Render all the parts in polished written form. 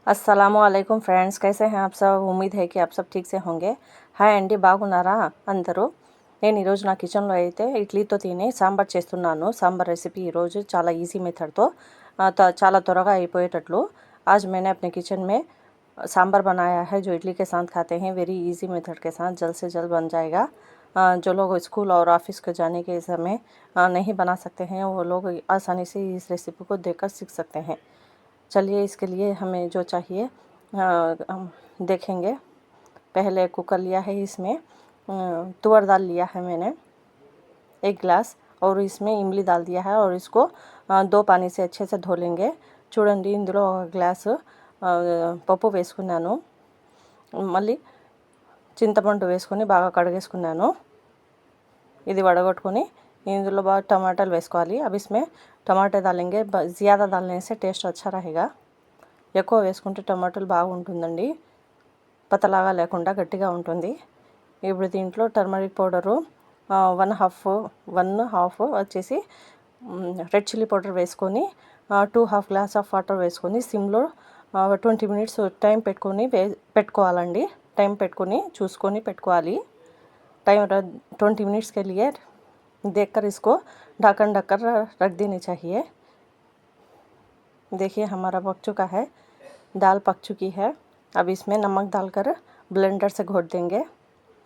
अस्सलामुअलैकुम फ्रेंड्स, कैसे हैं आप सब। उम्मीद है कि आप सब ठीक से होंगे। హాయ్ అండి, బాగున్నారా అందరూ। నేను ఈరోజు నా కిచెన్లో అయితే ఇడ్లీతో తిని సాంబార్ చేస్తున్నాను। సాంబార్ రెసిపీ ఈరోజు చాలా ఈజీ మెథడ్తో చాలా త్వరగా అయిపోయేటట్లు आज मैंने अपने किचन में सांभर बनाया है जो इडली के साथ खाते हैं। वेरी इजी मेथड के साथ जल्द से जल्द बन जाएगा। जो लोग स्कूल और ऑफिस को जाने के समय नहीं बना सकते हैं वो लोग आसानी से इस रेसिपी को देखकर सीख सकते हैं। चलिए इसके लिए हमें जो चाहिए हम देखेंगे। पहले कुकर लिया है, इसमें तुअर दाल लिया है मैंने 1 गिलास, और इसमें इमली डाल दिया है और इसको 2 पानी से अच्छे से धो लेंगे। చూడండి, ఇందులో 1 గ్లాసు పప్పు వేసుకున్నాను, మళ్ళీ చింతపండు వేసుకొని బాగా కడిగేసుకున్నాను। ఇది వడగొట్టుకొని ఇందులో బాగా టమాటాలు వేసుకోవాలి। अब इसमें टमाटर डालेंगे, ज़्यादा डालने से टेस्ट अच्छा रहेगा। ఎక్కువ వేసుకుంటే టమాటాలు బాగుంటుందండి, పతలాగా లేకుండా గట్టిగా ఉంటుంది। ఇప్పుడు దీంట్లో టర్మరిక్ పౌడరు 1/2 వచ్చేసి రెడ్ చిల్లీ పౌడర్ వేసుకొని 2 గ్లాస్ ఆఫ్ వాటర్ వేసుకొని సిమ్లో 20 మినిట్స్ టైం పెట్టుకోవాలండి। టైం పెట్టుకొని చూసుకొని పెట్టుకోవాలి। टाइम 20 मिनट्स के लिए देखकर इसको ढक्कन ढककर रख देनी चाहिए। देखिए हमारा पक चुका है, दाल पक चुकी है। अब इसमें नमक डालकर ब्लेंडर से घोट देंगे।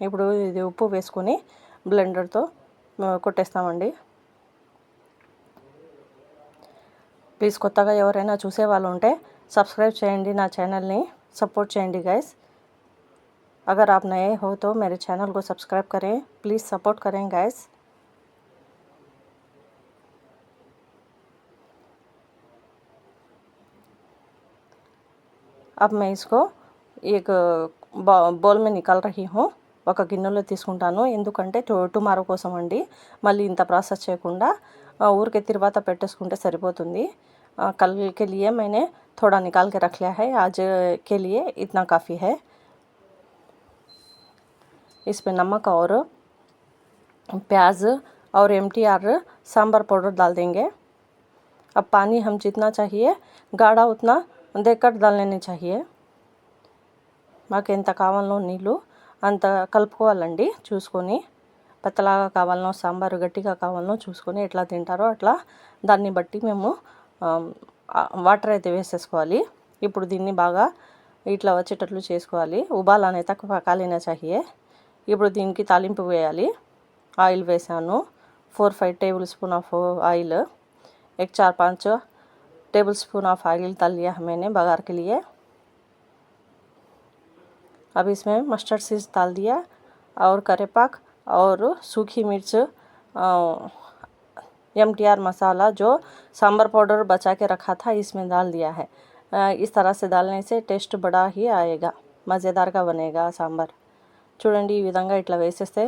ఇప్పుడు ఇది ఉప్పు వేసుకొని బ్లెండర్తో కొట్టేస్తామండి। ప్లీజ్ కొత్తగా ఎవరైనా చూసే వాళ్ళు ఉంటే సబ్స్క్రైబ్ చేయండి, నా ఛానల్ని సపోర్ట్ చేయండి గైస్। अगर आप नए हो तो मेरे चैनल को सब्सक्राइब करें, प्लीज़ सपोर्ट करें गाइस। अब मैं इसको एक బౌల్ में నికాల్ రహీ హూ। ఒక గిన్నెలో తీసుకుంటాను, ఎందుకంటే టుమారో కోసం అండి। మళ్ళీ ఇంత ప్రాసెస్ చేయకుండా ఊరికే తర్వాత పెట్టేసుకుంటే సరిపోతుంది। कल के लिए मैंने थोड़ा निकाल के रख लिया है, आज के लिए इतना काफ़ी है। इसमें नमक और प्याज और MTR सांभर पाउडर डाल देंगे। अब पानी हम जितना चाहिए गाढ़ा उतना देकर डाल लेने चाहिए। మాకు ఎంత కావాలనో నీళ్ళు అంత కలుపుకోవాలండి చూసుకొని। పతలాగా కావాలనో సాంబారు గట్టిగా కావాలనో చూసుకొని ఎట్లా తింటారో అట్లా దాన్ని బట్టి మేము వాటర్ అయితే వేసేసుకోవాలి। ఇప్పుడు దీన్ని బాగా ఇట్లా వచ్చేటట్లు చేసుకోవాలి। ఉబాల్ తక్ పకాలేనా चाहिए। ఇప్పుడు దీనికి తాలింపు వేయాలి। ఆయిల్ వేసాను, 4-5 टेबल स्पून ऑफ ऑयल, एक 4-5 टेबल स्पून ऑफ ऑयल डाल लिया है मैंने बघार के लिए। अब इसमें मस्टर्ड सीड्स डाल दिया और करेपाक और सूखी मिर्च, MTR मसाला जो सांभर पाउडर बचा के रखा था इसमें डाल दिया है। इस तरह से डालने से टेस्ट बड़ा ही आएगा, मज़ेदार का बनेगा सांभर। చూడండి, ఈ విధంగా ఇట్లా వేసేస్తే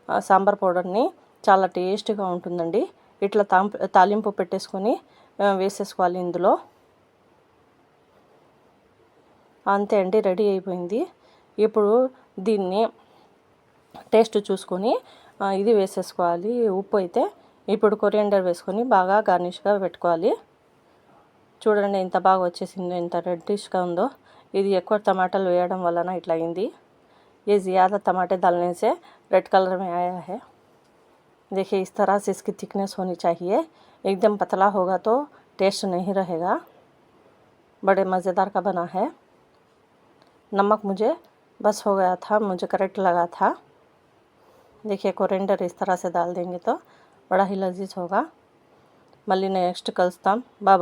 సాంబార్ పౌడర్ని చాలా టేస్ట్గా ఉంటుందండి। ఇట్లా తాలింపు పెట్టేసుకొని వేసేసుకోవాలి ఇందులో। అంతే అండి, రెడీ అయిపోయింది। ఇప్పుడు దీన్ని టేస్ట్ చూసుకొని ఇది వేసేసుకోవాలి, ఉప్పు అయితే। ఇప్పుడు కొరియాండర్ వేసుకొని బాగా గార్నిష్గా పెట్టుకోవాలి। చూడండి ఎంత బాగా వచ్చేసిందో, ఎంత రెడ్డిష్గా ఉందో। ఇది ఎక్కువ టమాటాలు వేయడం వలన ఇట్లా అయింది। ये ज़्यादा टमाटर डालने से रेड कलर में आया है। देखिए इस तरह से इसकी थिकनेस होनी चाहिए, एकदम पतला होगा तो टेस्ट नहीं रहेगा। बड़े मज़ेदार का बना है। नमक मुझे बस हो गया था, मुझे करेक्ट लगा था। देखिए कोरिएंडर इस तरह से डाल देंगे तो बड़ा ही लजीज होगा। मल्ली नेक्स्ट कलस्ताम बाबा।